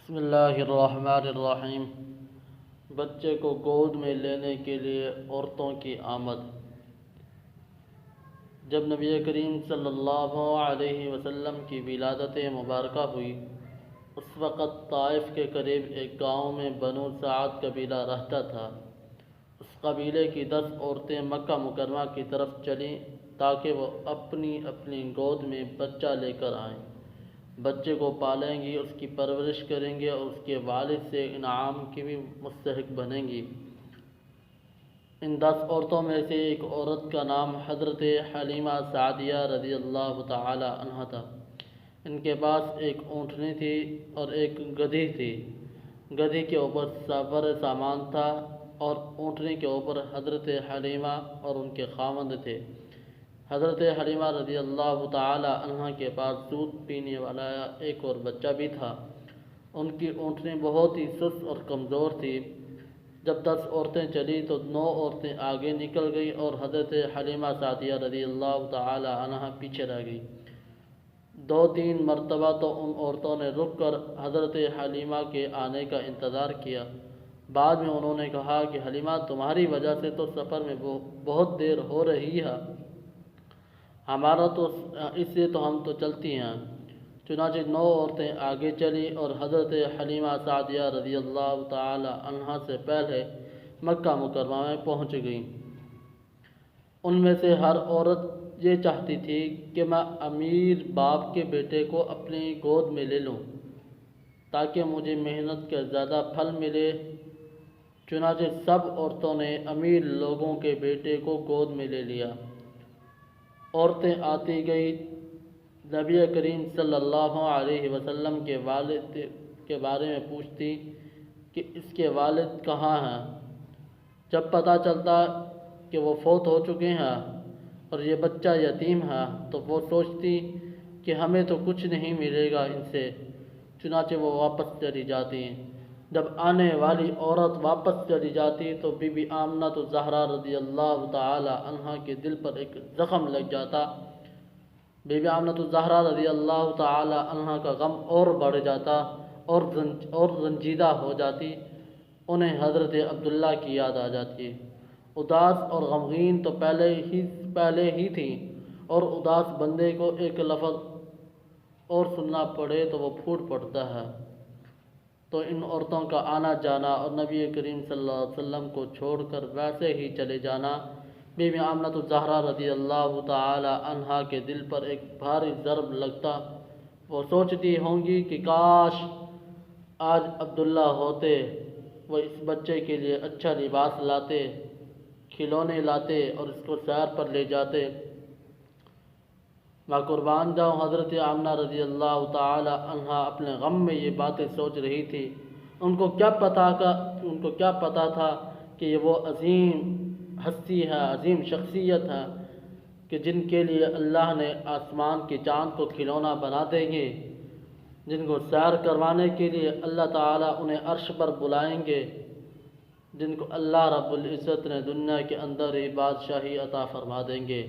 بسم اللہ الرحمن الرحیم۔ بچے کو گود میں لینے کے لیے عورتوں کی آمد۔ جب نبی کریم صلی اللہ علیہ وسلم کی ولادت مبارکہ ہوئی، اس وقت طائف کے قریب ایک گاؤں میں بنو سعد قبیلہ رہتا تھا۔ اس قبیلے کی 10 عورتیں مکہ مکرمہ کی طرف چلیں تاکہ وہ اپنی اپنی گود میں بچہ لے کر آئیں۔ بچے کو پالیں گی، اس کی پرورش کریں گے اور اس کے والد سے انعام کی بھی مستحق بنیں گی۔ ان 10 عورتوں میں سے ایک عورت کا نام حضرت حلیمہ سعدیہ رضی اللہ تعالی عنہا تھا۔ ان کے پاس ایک اونٹنی تھی اور ایک گدھی تھی۔ گدھی کے اوپر سفر سامان تھا اور اونٹنی کے اوپر حضرت حلیمہ اور ان کے خاوند تھے۔ حضرت حلیمہ رضی اللہ تعالی عنہا کے پاس دودھ پینے والا ایک اور بچہ بھی تھا۔ ان کی اونٹنی بہت ہی سست اور کمزور تھی۔ جب 10 عورتیں چلی تو 9 عورتیں آگے نکل گئی اور حضرت حلیمہ سعدیہ رضی اللہ تعالی عنہا پیچھے رہ گئی۔ 2-3 مرتبہ تو ان عورتوں نے رک کر حضرت حلیمہ کے آنے کا انتظار کیا۔ بعد میں انہوں نے کہا کہ حلیمہ، تمہاری وجہ سے تو سفر میں بہت دیر ہو رہی ہے، ہمارا تو اس سے تو ہم تو چلتی ہیں۔ چنانچہ 9 عورتیں آگے چلی اور حضرت حلیمہ سعدیہ رضی اللہ تعالی عنہا سے پہلے مکہ مکرمہ میں پہنچ گئیں۔ ان میں سے ہر عورت یہ چاہتی تھی کہ میں امیر باپ کے بیٹے کو اپنی گود میں لے لوں تاکہ مجھے محنت کا زیادہ پھل ملے۔ چنانچہ سب عورتوں نے امیر لوگوں کے بیٹے کو گود میں لے لیا۔ عورتیں آتی گئی، نبی کریم صلی اللہ علیہ وسلم کے والد کے بارے میں پوچھتی کہ اس کے والد کہاں ہیں۔ جب پتہ چلتا کہ وہ فوت ہو چکے ہیں اور یہ بچہ یتیم ہے تو وہ سوچتی کہ ہمیں تو کچھ نہیں ملے گا ان سے، چنانچہ وہ واپس چلی جاتی۔ جب آنے والی عورت واپس چلی جاتی تو بی بی آمنہ الزہرا رضی اللہ تعالی عنہا کے دل پر ایک زخم لگ جاتا۔ بی بی آمنہ الزہرا رضی اللہ تعالی عنہا کا غم اور بڑھ جاتا اور رنجیدہ ہو جاتی۔ انہیں حضرت عبداللہ کی یاد آ جاتی۔ اداس اور غمگین تو پہلے ہی تھی، اور اداس بندے کو ایک لفظ اور سننا پڑے تو وہ پھوٹ پڑتا ہے۔ تو ان عورتوں کا آنا جانا اور نبی کریم صلی اللہ علیہ وسلم کو چھوڑ کر ویسے ہی چلے جانا بی بی آمنہ الزہرا رضی اللہ تعالی عنہا کے دل پر ایک بھاری ضرب لگتا۔ وہ سوچتی ہوں گی کہ کاش آج عبداللہ ہوتے، وہ اس بچے کے لیے اچھا لباس لاتے، کھلونے لاتے اور اس کو سیر پر لے جاتے۔ میں قربان جاؤں، حضرت آمنہ رضی اللہ تعالی عنہا اپنے غم میں یہ باتیں سوچ رہی تھی۔ ان کو کیا پتہ تھا کہ یہ وہ عظیم ہستی ہے، عظیم شخصیت ہے کہ جن کے لیے اللہ نے آسمان کے چاند کو کھلونا بنا دیں گے، جن کو سیر کروانے کے لیے اللہ تعالیٰ انہیں عرش پر بلائیں گے، جن کو اللہ رب العزت نے دنیا کے اندر ہی بادشاہی عطا فرما دیں گے۔